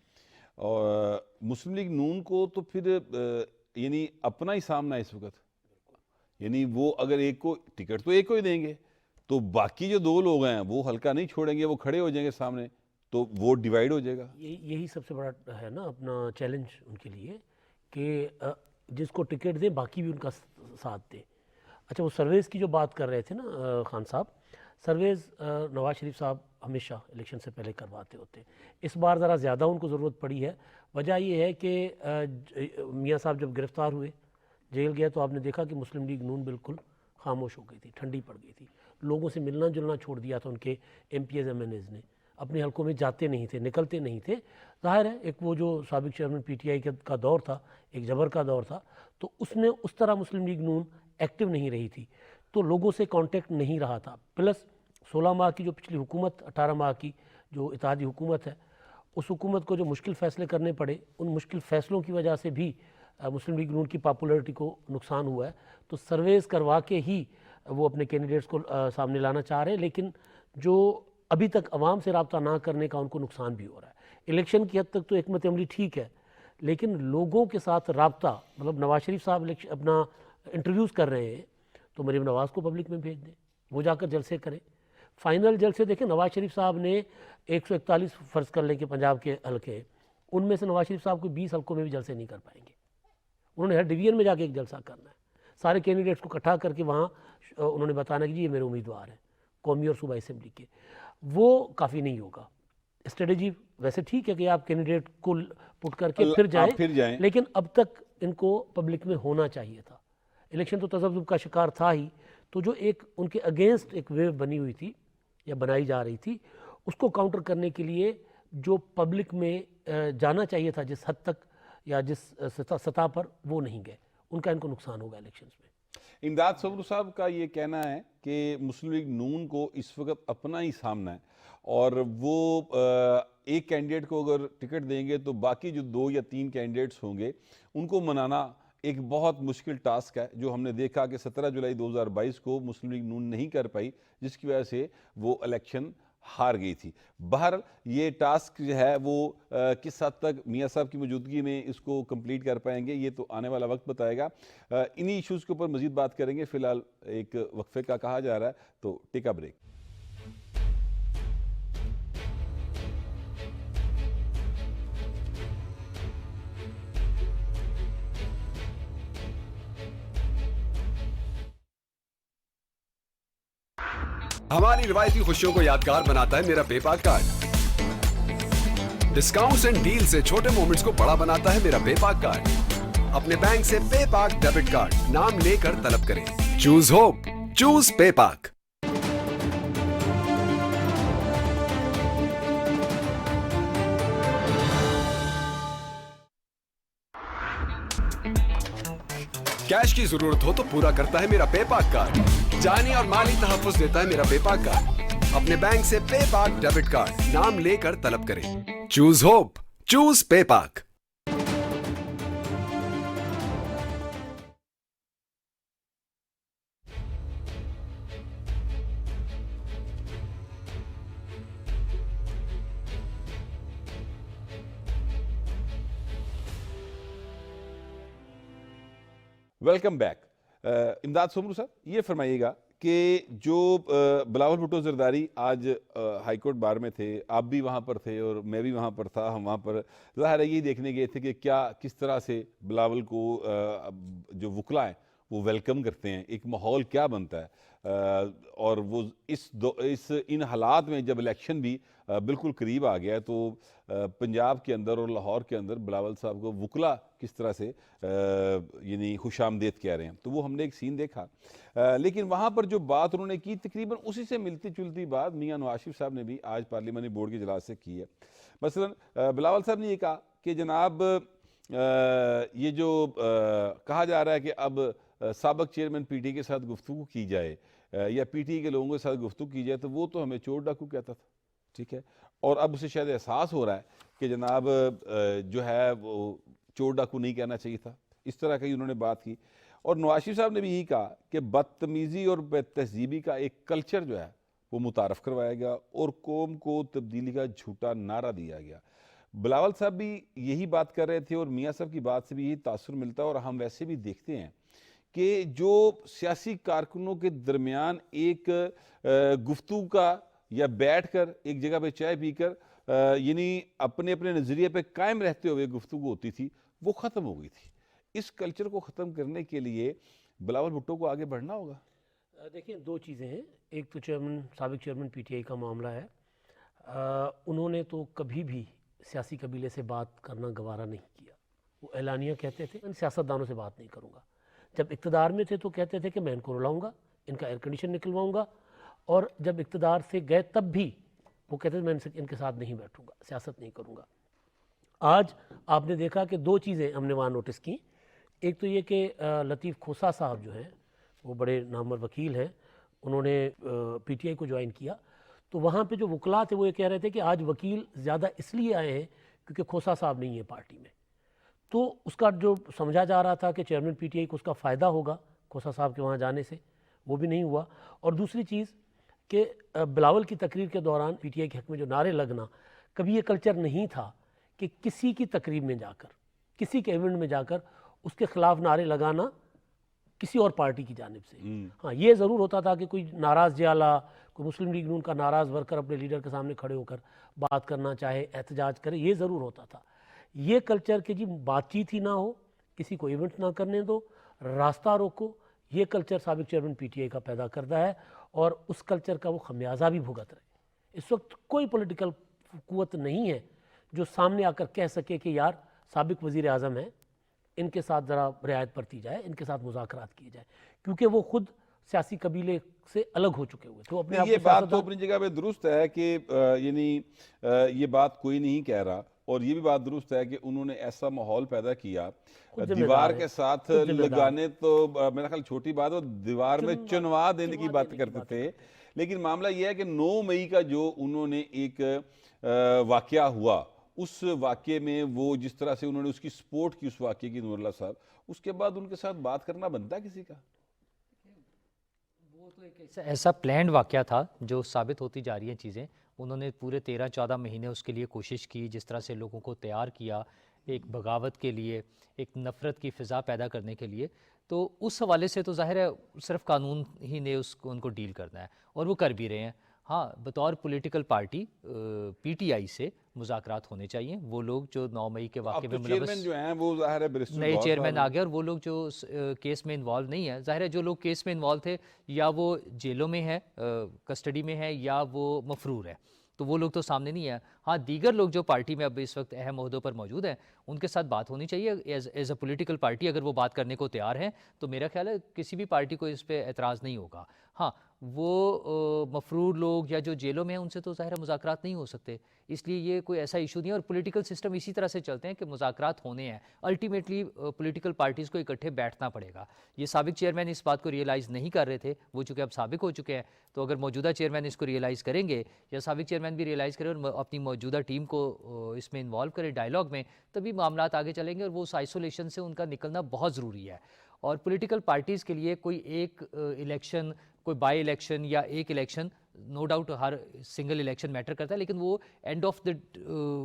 اور مسلم لیگ نون کو تو پھر یعنی اپنا ہی سامنا ہے اس وقت، یعنی وہ اگر ایک کو ٹکٹ تو ایک کو ہی دیں گے تو باقی جو 2 لوگ ہیں وہ حلقہ نہیں چھوڑیں گے، وہ کھڑے ہو جائیں گے سامنے، تو ووٹ ڈیوائیڈ ہو جائے گا۔ یہی سب سے بڑا ہے نا اپنا چیلنج ان کے لیے کہ جس کو ٹکٹ دیں باقی بھی ان کا ساتھ دیں۔ اچھا، وہ سرویز کی جو بات کر رہے تھے نا خان صاحب، سرویز نواز شریف صاحب ہمیشہ الیکشن سے پہلے کرواتے ہوتے ہیں، اس بار ذرا زیادہ ان کو ضرورت پڑی ہے۔ وجہ یہ ہے کہ میاں صاحب جب گرفتار ہوئے، جیل گئے، تو آپ نے دیکھا کہ مسلم لیگ نون بالکل خاموش ہو گئی تھی، ٹھنڈی پڑ گئی تھی، لوگوں سے ملنا جلنا چھوڑ دیا تھا ان کے M P As M N As نے، اپنے حلقوں میں جاتے نہیں تھے، نکلتے نہیں تھے۔ ظاہر ہے ایک وہ جو سابق چیئرمین پی ٹی آئی کا دور تھا، ایک جبر کا دور تھا، تو اس میں اس طرح مسلم لیگ نون ایکٹیو نہیں رہی تھی، تو لوگوں سے کانٹیکٹ نہیں رہا تھا۔ پلس 16 ماہ کی جو پچھلی حکومت، 18 ماہ کی جو اتحادی حکومت ہے، اس حکومت کو جو مشکل فیصلے کرنے پڑے، ان مشکل فیصلوں کی وجہ سے بھی مسلم لیگ نون کی پاپولیرٹی کو نقصان ہوا ہے۔ تو سرویز کروا کے ہی وہ اپنے کینڈیڈیٹس کو سامنے لانا چاہ رہے ہیں، لیکن جو ابھی تک عوام سے رابطہ نہ کرنے کا ان کو نقصان بھی ہو رہا ہے۔ الیکشن کی حد تک تو حکمت عملی ٹھیک ہے، لیکن لوگوں کے ساتھ رابطہ، مطلب نواز شریف صاحب اپنا انٹرویوز کر رہے ہیں تو مریم نواز کو پبلک میں بھیج دیں، وہ جا کر جلسے کریں۔ فائنل جلسے دیکھیں، نواز شریف صاحب نے 141 فرض کر لیں کہ پنجاب کے حلقے، ان میں سے نواز شریف صاحب کو 20 حلقوں میں بھی جلسے نہیں کر پائیں گے۔ انہوں نے ہر ڈویژن میں جا کے ایک جلسہ کرنا ہے، سارے کینڈیڈیٹس کو اکٹھا کر کے وہاں انہوں نے بتانا کہ جی یہ میرے امیدوار ہیں قومی اور صوبائی اسمبلی کے، وہ کافی نہیں ہوگا۔ اسٹریٹجی ویسے ٹھیک ہے کہ آپ کینڈیڈیٹ کو پٹ کر کے پھر جائیں، لیکن اب تک ان کو پبلک میں ہونا چاہیے تھا۔ الیکشن تو تذبذب کا شکار تھا ہی، تو جو ایک ان کے اگینسٹ ایک ویو بنی ہوئی تھی یا بنائی جا رہی تھی، اس کو کاؤنٹر کرنے کے لیے جو پبلک میں جانا چاہیے تھا جس حد تک یا جس سطح پر، وہ نہیں گئے، ان کا ان کو نقصان ہوگا الیکشنز میں۔ امداد صبر صاحب کا یہ کہنا ہے کہ مسلم لیگ نون کو اس وقت اپنا ہی سامنا ہے، اور وہ ایک کینڈیڈیٹ کو اگر ٹکٹ دیں گے تو باقی جو 2 یا 3 کینڈیڈیٹس ہوں گے ان کو منانا ایک بہت مشکل ٹاسک ہے، جو ہم نے دیکھا کہ 17 جولائی 2022 کو مسلم لیگ نون نہیں کر پائی، جس کی وجہ سے وہ الیکشن ہار گئی تھی۔ بہرحال یہ ٹاسک جو ہے وہ کس حد تک میاں صاحب کی موجودگی میں اس کو کمپلیٹ کر پائیں گے، یہ تو آنے والا وقت بتائے گا۔ انہی ایشوز کے اوپر مزید بات کریں گے، فی الحال ایک وقفے کا کہا جا رہا ہے، تو ٹیک اے بریک۔ ہماری روایتی خوشیوں کو یادگار بناتا ہے میرا پے پاک کارڈ۔ ڈسکاؤنٹس اینڈ ڈیل سے چھوٹے مومنٹس کو بڑا بناتا ہے میرا پے پاک کارڈ۔ اپنے بینک سے پے پاک ڈیبٹ کارڈ نام لے کر طلب کریں۔ چوز ہوپ، چوز پے پاک۔ کیش کی ضرورت ہو تو پورا کرتا ہے میرا پے پاک کارڈ۔ جانی اور مالی تحفظ دیتا ہے میرا پے پاک کارڈ۔ اپنے بینک سے پے پاک ڈیبٹ کارڈ نام لے کر طلب کریں۔ چوز ہوپ، چوز پے پاک۔ Welcome back. امداد سومرو صاحب، یہ فرمائیے گا کہ جو بلاول بھٹو زرداری آج ہائی کورٹ بار میں تھے، آپ بھی وہاں پر تھے اور میں بھی وہاں پر تھا، ہم وہاں پر ظاہر ہے یہی دیکھنے گئے تھے کہ کس طرح سے بلاول کو جو وکلا ہیں وہ ویلکم کرتے ہیں، ایک ماحول کیا بنتا ہے، اور وہ ان حالات میں جب الیکشن بھی بالکل قریب آ گیا ہے تو پنجاب کے اندر اور لاہور کے اندر بلاول صاحب کو وکلا کس طرح سے یعنی خوش آمدید کہہ رہے ہیں، تو وہ ہم نے ایک سین دیکھا۔ لیکن وہاں پر جو بات انہوں نے کی تقریباً اسی سے ملتی جلتی بات میاں نواز شریف صاحب نے بھی آج پارلیمانی بورڈ کے اجلاس سے کی ہے۔ مثلا بلاول صاحب نے یہ کہا کہ جناب یہ جو کہا جا رہا ہے کہ اب سابق چیئرمین پی ٹی کے ساتھ گفتگو کی جائے یا پی ٹی کے لوگوں کے ساتھ گفتگو کی جائے، تو وہ تو ہمیں چور ڈاکو کہتا تھا، ٹھیک ہے، اور اب اسے شاید احساس ہو رہا ہے کہ جناب جو ہے وہ چور ڈاکو نہیں کہنا چاہیے تھا، اس طرح کی انہوں نے بات کی۔ اور نواز شریف صاحب نے بھی یہی کہا کہ بدتمیزی اور بے تہذیبی کا ایک کلچر جو ہے وہ متعارف کروایا گیا اور قوم کو تبدیلی کا جھوٹا نعرہ دیا گیا۔ بلاول صاحب بھی یہی بات کر رہے تھے اور میاں صاحب کی بات سے بھی یہی تاثر ملتا ہے، اور ہم ویسے بھی دیکھتے ہیں کہ جو سیاسی کارکنوں کے درمیان ایک گفتگو کا یا بیٹھ کر ایک جگہ پہ چائے پی کر یعنی اپنے اپنے نظریے پہ قائم رہتے ہوئے گفتگو ہوتی تھی، وہ ختم ہو گئی تھی۔ اس کلچر کو ختم کرنے کے لیے بلاول بھٹو کو آگے بڑھنا ہوگا۔ دیکھیں دو چیزیں ہیں، ایک تو سابق چیئرمین پی ٹی آئی کا معاملہ ہے، انہوں نے تو کبھی بھی سیاسی قبیلے سے بات کرنا گوارا نہیں کیا، وہ اعلانیہ کہتے تھے میں سیاستدانوں سے بات نہیں کروں گا، جب اقتدار میں تھے تو کہتے تھے کہ میں ان کو رلاؤں گا، ان کا ایئر کنڈیشن نکلواؤں گا، اور جب اقتدار سے گئے تب بھی وہ کہتے تھے میں ان کے ساتھ نہیں بیٹھوں گا، سیاست نہیں کروں گا۔ آج آپ نے دیکھا کہ دو چیزیں ہم نے وہاں نوٹس کی، ایک تو یہ کہ لطیف کھوسہ صاحب جو ہیں وہ بڑے نامور وکیل ہیں، انہوں نے پی ٹی آئی کو جوائن کیا، تو وہاں پہ جو وکلاء تھے وہ یہ کہہ رہے تھے کہ آج وکیل زیادہ اس لیے آئے ہیں کیونکہ کھوسہ صاحب نہیں ہے پارٹی میں، تو اس کا جو سمجھا جا رہا تھا کہ چیئرمین پی ٹی آئی کو اس کا فائدہ ہوگا کھوسہ صاحب کے وہاں جانے سے، وہ بھی نہیں ہوا۔ اور دوسری چیز کہ بلاول کی تقریر کے دوران پی ٹی آئی کے حق میں جو نعرے لگنا، کبھی یہ کلچر نہیں تھا کہ کسی کی تقریب میں جا کر، کسی کے ایونٹ میں جا کر اس کے خلاف نعرے لگانا کسی اور پارٹی کی جانب سے۔ ہاں یہ ضرور ہوتا تھا کہ کوئی ناراض جیالہ، کوئی مسلم لیگ نون کا ناراض ورکر اپنے لیڈر کے سامنے کھڑے ہو کر بات کرنا چاہے، احتجاج کرے، یہ ضرور ہوتا تھا۔ یہ کلچر کہ جی بات چیت ہی نہ ہو، کسی کو ایونٹ نہ کرنے دو، راستہ روکو، یہ کلچر سابق چیئرمین پی ٹی آئی کا پیدا کردہ ہے، اور اس کلچر کا وہ خمیازہ بھی بھگت رہے۔ اس وقت کوئی پولیٹیکل قوت نہیں ہے جو سامنے آ کر کہہ سکے کہ یار سابق وزیر اعظم ہیں، ان کے ساتھ ذرا رعایت برتی جائے، ان کے ساتھ مذاکرات کیے جائے، کیونکہ وہ خود سیاسی قبیلے سے الگ ہو چکے ہوئے تو اپنے آپ یہ کو بات تو اپنی جگہ پہ درست ہے کہ یعنی یہ بات کوئی نہیں کہہ رہا، اور یہ بھی بات درست ہے کہ انہوں نے ایسا ماحول پیدا کیا دیوار کے ساتھ لگانے، تو میرا خیال چھوٹی بات ہے، دیوار میں چنوا دینے کی بات کرتے تھے، لیکن معاملہ یہ ہے کہ 9 مئی کا جو انہوں نے ایک واقعہ ہوا، اس واقعے میں وہ جس طرح سے انہوں نے اس کی سپورٹ کی اس واقعے کی، نور اللہ صاحب، اس کے بعد ان کے ساتھ بات کرنا بنتا ہے کسی کا؟ وہ تو ایک ایسا پلانڈ واقعہ تھا جو ثابت ہوتی جا رہی ہیں چیزیں، انہوں نے پورے 13-14 مہینے اس کے لیے کوشش کی، جس طرح سے لوگوں کو تیار کیا ایک بغاوت کے لیے، ایک نفرت کی فضا پیدا کرنے کے لیے، تو اس حوالے سے تو ظاہر ہے صرف قانون ہی نے ان کو ڈیل کرنا ہے، اور وہ کر بھی رہے ہیں۔ ہاں بطور political party P T I سے مذاکرات ہونے چاہیے، وہ لوگ جو 9 مئی کے واقعے میں چیئرمین جو ہیں وہ ظاہر ہے نئے چیئرمین آ گئے، اور وہ لوگ جو کیس میں انوالو نہیں ہیں، ظاہر ہے جو لوگ کیس میں انوالو تھے یا وہ جیلوں میں ہیں، کسٹڈی میں ہیں، یا وہ مفرور ہے، تو وہ لوگ تو سامنے نہیں ہیں۔ ہاں دیگر لوگ جو پارٹی میں اب اس وقت اہم عہدوں پر موجود ہیں، ان کے ساتھ بات ہونی چاہیے ایز اے پولیٹیکل پارٹی، اگر وہ بات کرنے کو تیار ہیں تو میرا خیال ہے کسی بھی پارٹی کو اس پہ اعتراض نہیں ہوگا۔ ہاں وہ مفرور لوگ یا جو جیلوں میں ہیں ان سے تو ظاہر مذاکرات نہیں ہو سکتے، اس لیے یہ کوئی ایسا ایشو نہیں ہے، اور پولیٹیکل سسٹم اسی طرح سے چلتے ہیں کہ مذاکرات ہونے ہیں، الٹیمیٹلی پولیٹیکل پارٹیز کو اکٹھے بیٹھنا پڑے گا۔ یہ سابق چیئرمین اس بات کو ریئلائز نہیں کر رہے تھے، وہ چونکہ اب سابق ہو چکے ہیں، تو اگر موجودہ چیئرمین اس کو ریئلائز کریں گے یا سابق چیئرمین بھی ریئلائز کرے اور اپنی موجودہ ٹیم کو اس میں انوالو کرے ڈائیلاگ میں، تبھی معاملات آگے چلیں گے، اور وہ اس آئسولیشن سے ان کا نکلنا بہت ضروری ہے۔ اور پولیٹیکل پارٹیز کے لیے کوئی ایک الیکشن، کوئی بائی الیکشن یا ایک الیکشن، نو ڈاؤٹ ہر سنگل الیکشن میٹر کرتا ہے، لیکن وہ اینڈ آف دا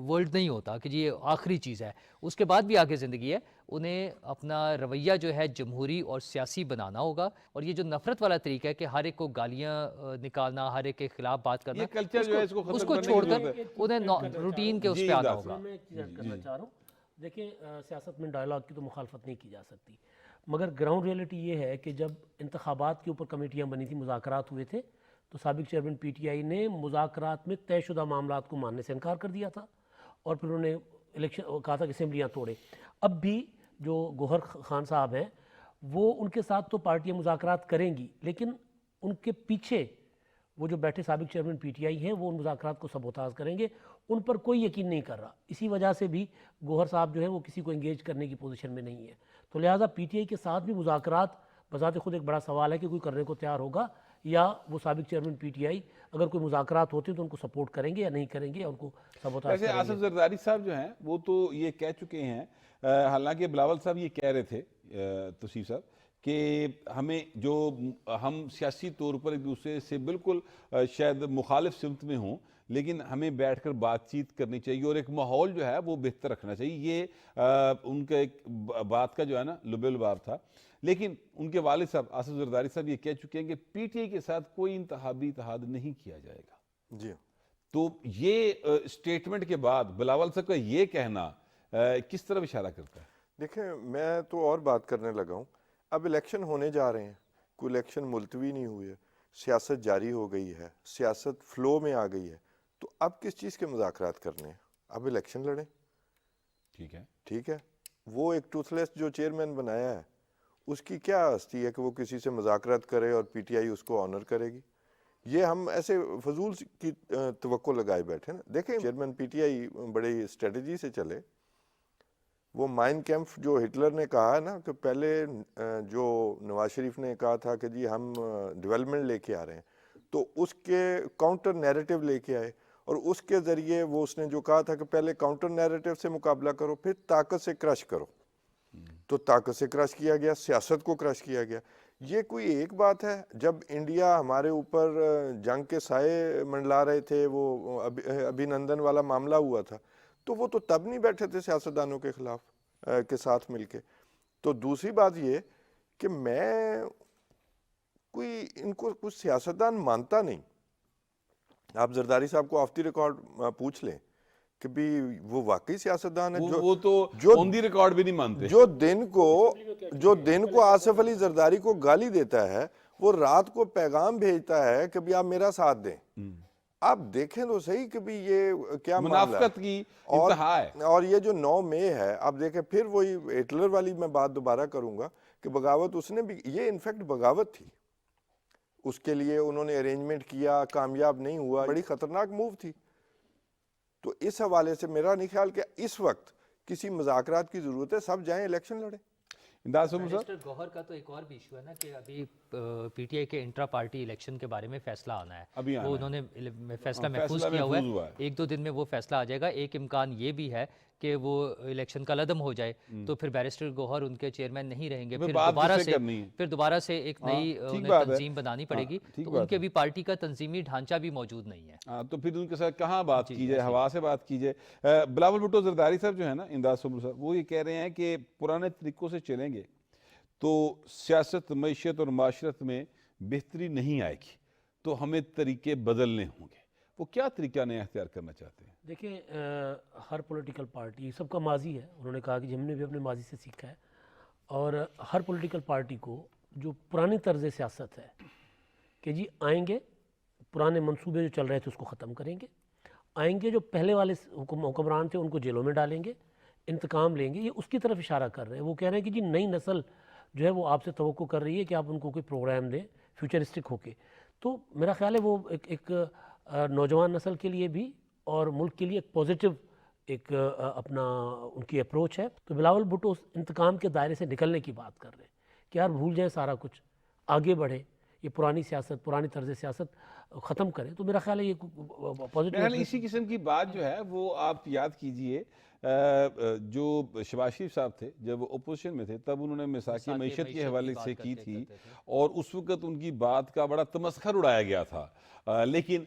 ورلڈ نہیں ہوتا کہ جی یہ آخری چیز ہے، اس کے بعد بھی آگے زندگی ہے۔ انہیں اپنا رویہ جو ہے جمہوری اور سیاسی بنانا ہوگا، اور یہ جو نفرت والا طریقہ ہے کہ ہر ایک کو گالیاں نکالنا، ہر ایک کے خلاف بات کرنا، اس کو چھوڑ کر انہیں روٹین کے اس پہ آنا ہوگا۔ میں ایک چیز کرنا چاہ رہا ہوں، دیکھیں سیاست میں ڈائیلاگ کی تو مخالفت نہیں کی جا سکتی، مگر گراؤنڈ ریئلٹی یہ ہے کہ جب انتخابات کے اوپر کمیٹیاں بنی تھیں، مذاکرات ہوئے تھے، تو سابق چیئرمین پی ٹی آئی نے مذاکرات میں طے شدہ معاملات کو ماننے سے انکار کر دیا تھا، اور پھر انہوں نے الیکشن کہا تھا کہ اسمبلیاں توڑے۔ اب بھی جو گوہر خان صاحب ہیں وہ ان کے ساتھ تو پارٹیاں مذاکرات کریں گی، لیکن ان کے پیچھے وہ جو بیٹھے سابق چیئرمین پی ٹی آئی ہیں وہ ان مذاکرات کو سبوتاژ کریں گے، ان پر کوئی یقین نہیں کر رہا، اسی وجہ سے بھی گوہر صاحب جو ہے وہ کسی کو انگیج کرنے کی پوزیشن میں نہیں ہے، تو لہٰذا پی ٹی آئی کے ساتھ بھی مذاکرات بذات خود ایک بڑا سوال ہے کہ کوئی کرنے کو تیار ہوگا، یا وہ سابق چیئرمین پی ٹی آئی اگر کوئی مذاکرات ہوتے ہیں تو ان کو سپورٹ کریں گے یا نہیں کریں گے، یا ان کو سبوتاژ ویسے کریں گے۔ آصف زرداری صاحب جو ہیں وہ تو یہ کہہ چکے ہیں، حالانکہ بلاول صاحب یہ کہہ رہے تھے توصیف صاحب کہ ہمیں جو ہم سیاسی طور پر ایک دوسرے سے بالکل شاید مخالف سمت میں ہوں، لیکن ہمیں بیٹھ کر بات چیت کرنی چاہیے اور ایک ماحول جو ہے وہ بہتر رکھنا چاہیے. یہ ان کا ایک بات کا جو ہے نا لب لباب تھا. لیکن ان کے والد صاحب آصف زرداری صاحب یہ کہہ چکے ہیں کہ پی ٹی آئی کے ساتھ کوئی انتخابی اتحاد نہیں کیا جائے گا. جی تو یہ اسٹیٹمنٹ کے بعد بلاول صاحب کا یہ کہنا کس طرف اشارہ کرتا ہے؟ دیکھیں میں تو اور بات کرنے لگا ہوں. اب الیکشن ہونے جا رہے ہیں، کوئی الیکشن ملتوی نہیں ہوئی ہے، سیاست جاری ہو گئی ہے، سیاست فلو میں آ گئی ہے. تو اب کس چیز کے مذاکرات کرنے ہیں؟ اب الیکشن لڑیں. ٹھیک ہے. وہ ایک ٹوتھ لیس جو چیئرمین بنایا ہے اس کی کیا ہستی ہے کہ وہ کسی سے مذاکرات کرے اور پی ٹی آئی اس کو آنر کرے گی؟ یہ ہم ایسے فضول کی توقع لگائے بیٹھے نا. دیکھیں چیئرمین پی ٹی آئی بڑی اسٹریٹجی سے چلے. وہ مائن کیمپ جو ہٹلر نے کہا ہے نا کہ پہلے جو نواز شریف نے کہا تھا کہ جی ہم ڈیولپمنٹ لے کے آ رہے ہیں، تو اس کے کاؤنٹر نیریٹو لے کے آئے اور اس کے ذریعے وہ اس نے جو کہا تھا کہ پہلے کاؤنٹر نیریٹو سے مقابلہ کرو پھر طاقت سے کرش کرو. تو طاقت سے کرش کیا گیا، سیاست کو کرش کیا گیا. یہ کوئی ایک بات ہے. جب انڈیا ہمارے اوپر جنگ کے سائے منڈلا رہے تھے، وہ ابھی نندن والا معاملہ ہوا تھا، تو وہ تو تب نہیں بیٹھے تھے سیاستدانوں کے خلاف کے ساتھ مل کے. تو دوسری بات یہ کہ میں کوئی ان کو کچھ سیاستدان مانتا نہیں. آپ زرداری صاحب کو آف دی ریکارڈ پوچھ لیں کہ بھی وہ واقعی سیاستدان ہے وہ تو آن دی ریکارڈ بھی نہیں مانتے. جو دن کو آصف علی زرداری کو گالی دیتا ہے، وہ رات کو پیغام بھیجتا ہے کہ بھی آپ میرا ساتھ دیں. آپ دیکھیں تو صحیح کہ بھی یہ کیا منافقت کی انتہا ہے. اور یہ جو 9 مئی ہے، آپ دیکھیں پھر وہی ہٹلر والی میں بات دوبارہ کروں گا کہ بغاوت اس نے بھی، یہ انفیکٹ بغاوت تھی. اس کے لیے انہوں نے ارینجمنٹ کیا، کامیاب نہیں ہوا، بڑی خطرناک موو تھی. تو اس حوالے سے میرا نہیں خیال کہ اس وقت کسی مذاکرات کی ضرورت ہے. سب جائیں الیکشن لڑیں. بیرسٹر گوہر کا تو ایک اور بھی ایشو ہے نا کہ ابھی پی ٹی آئی کے انٹرا پارٹی الیکشن کے بارے میں فیصلہ آنا ہے. وہ انہوں نے فیصلہ محفوظ کیا ہوا ہے. 1-2 دن میں وہ فیصلہ آ جائے گا. ایک امکان یہ بھی ہے کہ وہ الیکشن کا لدم ہو جائے تو پھر بیرسٹر گوہر ان کے چیئرمین نہیں رہیں گے. پھر دوبارہ سے ایک نئی تنظیم بنانی پڑے گی. تو ان کے بھی پارٹی کا تنظیمی ڈھانچہ بھی موجود نہیں ہے. تو پھر ان کے ساتھ کہاں بات کی جائے؟ ہوا سے بات کی جائے. بلاول بھٹو زرداری صاحب جو ہے نا، امداد صبر صاحب، وہ یہ کہہ رہے ہیں کہ پرانے طریقوں سے چلیں گے تو سیاست، معیشت اور معاشرت میں بہتری نہیں آئے گی، تو ہمیں طریقے بدلنے ہوں گے. وہ کیا طریقہ نیا اختیار کرنا چاہتے ہیں؟ دیکھیں ہر پولیٹیکل پارٹی سب کا ماضی ہے. انہوں نے کہا کہ ہم نے بھی اپنے ماضی سے سیکھا ہے، اور ہر پولیٹیکل پارٹی کو جو پرانی طرز سیاست ہے کہ جی آئیں گے، پرانے منصوبے جو چل رہے تھے اس کو ختم کریں گے، آئیں گے جو پہلے والے حکمران تھے ان کو جیلوں میں ڈالیں گے، انتقام لیں گے، یہ اس کی طرف اشارہ کر رہے ہیں. وہ کہہ رہے ہیں کہ جی نئی نسل جو ہے وہ آپ سے توقع کر رہی ہے کہ آپ ان کو کوئی پروگرام دیں فیوچرسٹک ہو کے. تو میرا خیال ہے وہ ایک نوجوان نسل کے لیے بھی اور ملک کے لیے ایک پوزیٹیو ایک اپنا ان کی اپروچ ہے. تو بلاول بھٹو انتقام کے دائرے سے نکلنے کی بات کر رہے ہیں کہ یار بھول جائیں سارا کچھ، آگے بڑھیں، یہ پرانی سیاست، پرانی طرز سیاست ختم کریں. تو میرا خیال ہے یہ پوزیٹیو. اسی قسم کی بات جو ہے وہ آپ یاد کیجئے جو شہباز شریف صاحب تھے جب وہ اپوزیشن میں تھے، تب انہوں نے مساق معیشت کے حوالے سے کی تھی، اور اس وقت ان کی بات کا بڑا تمسخر اڑایا گیا تھا. لیکن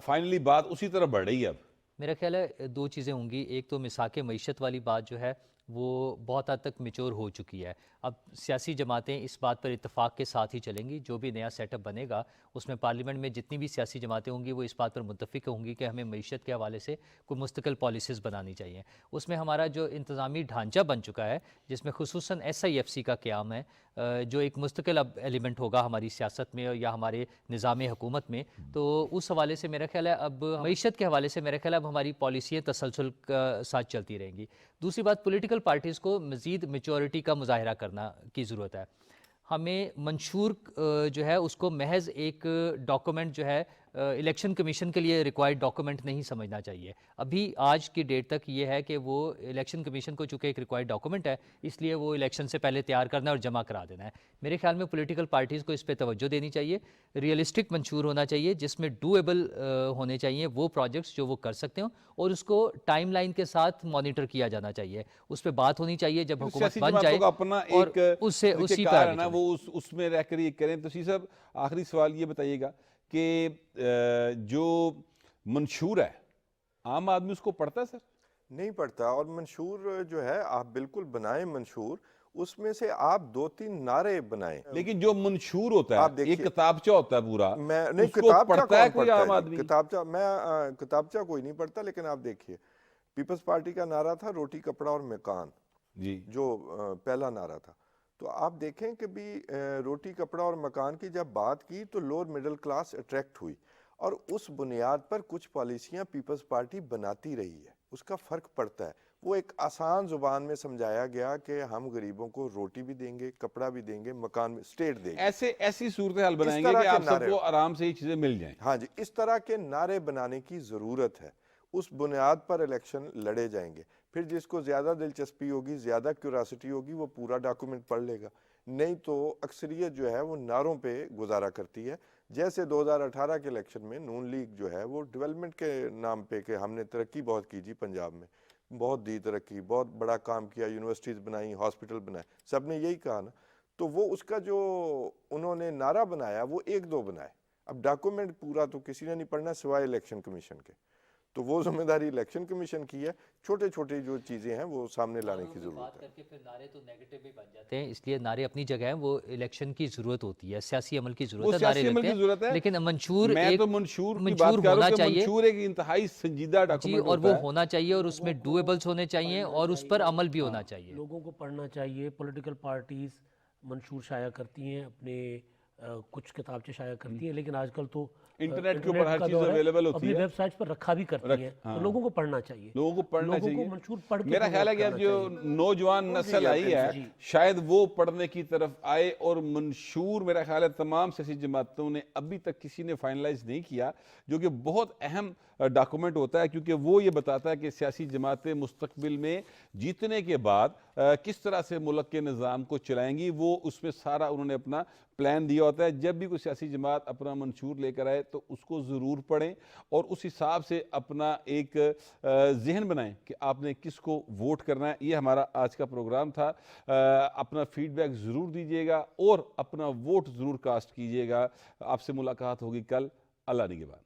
فائنلی بات اسی طرح بڑھ رہی ہے. اب میرا خیال ہے 2 چیزیں ہوں گی. ایک تو مساق معیشت والی بات جو ہے وہ بہت حد تک میچور ہو چکی ہے. اب سیاسی جماعتیں اس بات پر اتفاق کے ساتھ ہی چلیں گی. جو بھی نیا سیٹ اپ بنے گا اس میں پارلیمنٹ میں جتنی بھی سیاسی جماعتیں ہوں گی وہ اس بات پر متفق ہوں گی کہ ہمیں معیشت کے حوالے سے کوئی مستقل پالیسیز بنانی چاہیے. اس میں ہمارا جو انتظامی ڈھانچہ بن چکا ہے، جس میں خصوصاً SIFC کا قیام ہے، جو ایک مستقل اب ایلیمنٹ ہوگا ہماری سیاست میں یا ہمارے نظام حکومت میں، تو اس حوالے سے میرا خیال ہے اب معیشت کے حوالے سے میرا خیال ہے اب ہماری پالیسیاں تسلسل کے ساتھ چلتی رہیں گی. دوسری بات، پولیٹیکل پارٹیز کو مزید میچورٹی کا مظاہرہ کرنا کی ضرورت ہے. ہمیں منشور جو ہے اس کو محض ایک ڈاکومنٹ جو ہے الیکشن کمیشن کے لیے ریکوائرڈ ڈاکومنٹ نہیں سمجھنا چاہیے. ابھی آج کی ڈیٹ تک یہ ہے کہ وہ الیکشن کمیشن کو چونکہ ایک ریکوائرڈ ڈاکومنٹ ہے اس لیے وہ الیکشن سے پہلے تیار کرنا ہے اور جمع کرا دینا ہے. میرے خیال میں پولیٹیکل پارٹیز کو اس پہ توجہ دینی چاہیے, ریئلسٹک منشور ہونا چاہیے جس میں ڈویبل ہونے چاہیے وہ پروجیکٹس جو وہ کر سکتے ہوں, اور اس کو ٹائم لائن کے ساتھ مانیٹر کیا جانا چاہیے. اس پہ بات ہونی چاہیے جب حکومت بن جائے اپنا اور ایک اس سے اسی کار پر ہے نا وہ اس میں رہ کر یہ کریں. تو سی صاحب آخری سوال یہ بتائیے گا کہ جو منشور ہے عام آدمی اس کو پڑھتا ہے سر؟ نہیں پڑھتا. اور منشور جو ہے آپ بالکل بنائیں منشور, اس میں سے آپ 2-3 نعرے بنائیں. لیکن جو منشور ہوتا ہے ایک کتابچہ ہوتا ہے پورا, نہیں اس کو پڑھتا ہے کوئی عام آدمی؟ کتابچہ میں کتابچہ کوئی نہیں پڑھتا, لیکن آپ دیکھیے پیپلز پارٹی کا نعرہ تھا روٹی کپڑا اور مکان, جی جو پہلا نعرہ تھا. تو آپ دیکھیں کہ بھی روٹی کپڑا اور مکان کی جب بات کی تو لوور مڈل کلاس اٹریکٹ ہوئی, اور اس بنیاد پر کچھ پالیسیاں پیپلز پارٹی بناتی رہی ہے. اس کا فرق پڑتا ہے. وہ ایک آسان زبان میں سمجھایا گیا کہ ہم غریبوں کو روٹی بھی دیں گے, کپڑا بھی دیں گے, مکان بھی اسٹیٹ دیں گے. ایسی صورتحال بنائیں گے کہ آپ سب کو آرام سے یہ چیزیں مل جائیں. ہاں جی, اس طرح کے نعرے بنانے کی ضرورت ہے. اس بنیاد پر الیکشن لڑے جائیں گے. پھر جس کو زیادہ دلچسپی ہوگی, زیادہ کیوریاسٹی ہوگی, وہ پورا ڈاکومنٹ پڑھ لے گا. نہیں تو اکثریت جو ہے وہ نعروں پہ گزارا کرتی ہے. جیسے 2018 کے الیکشن میں نون لیگ جو ہے وہ ڈیولپمنٹ کے نام پہ کہ ہم نے ترقی بہت کی جی, پنجاب میں بہت دی ترقی, بہت بڑا کام کیا, یونیورسٹیز بنائی, ہاسپٹل بنائے, سب نے یہی کہا نا. تو وہ اس کا جو انہوں نے نعرہ بنایا وہ 1-2 بنائے. اب ڈاکومنٹ پورا تو کسی نے نہیں پڑھنا سوائے الیکشن کمیشن کے. تو وہ ذمہ داری الیکشن کمیشن کی ہے. چھوٹے چھوٹے جو چیزیں ہیں وہ سامنے لانے کی ضرورت ہے. پھر نعرے تو نیگیٹو بھی بن جاتے ہیں, اس لیے نعرے اپنی جگہ ہیں, وہ الیکشن کی ضرورت ہوتی ہے, سیاسی عمل کی ضرورت ہے, نعرے لیتے ہیں, لیکن منشور ہونا چاہیے. منشور ایک انتہائی سنجیدہ ڈاکومنٹ اور وہ ہونا چاہیے, اور اس میں ڈویبلز ہونے چاہیے, اور اس پر عمل بھی ہونا چاہیے. لوگوں کو پڑھنا چاہیے. پولیٹیکل پارٹیز منشور شائع کرتی ہیں, اپنے کچھ کتابچے شائع کرتی ہیں, لیکن آج کل تو انٹرنیٹ کے اوپر ہر چیز اویلیبل ہوتی اپنی ہے, ویب سائٹس پر رکھا بھی کرتی ہیں. تو لوگوں کو پڑھنا چاہیے, لوگوں کو پڑھنا چاہیے. منشور پڑھ کے میرا خیال ہے کہ اب جو نوجوان نسل آئی ہے شاید وہ پڑھنے کی طرف آئے. اور منشور میرا خیال ہے تمام سیاسی جماعتوں نے ابھی تک کسی نے فائنلائز نہیں کیا, جو کہ بہت اہم ڈاکومنٹ ہوتا ہے, کیونکہ وہ یہ بتاتا ہے کہ سیاسی جماعتیں مستقبل میں جیتنے کے بعد کس طرح سے ملک کے نظام کو چلائیں گی. وہ اس میں سارا انہوں نے اپنا پلان دیا ہوتا ہے. جب بھی کوئی سیاسی جماعت اپنا منشور لے کر آئے تو اس کو ضرور پڑھیں, اور اس حساب سے اپنا ایک ذہن بنائیں کہ آپ نے کس کو ووٹ کرنا ہے. یہ ہمارا آج کا پروگرام تھا. اپنا فیڈ بیک ضرور دیجیے گا اور اپنا ووٹ ضرور کاسٹ کیجیے گا. آپ سے ملاقات ہوگی کل. اللہ نگہبان.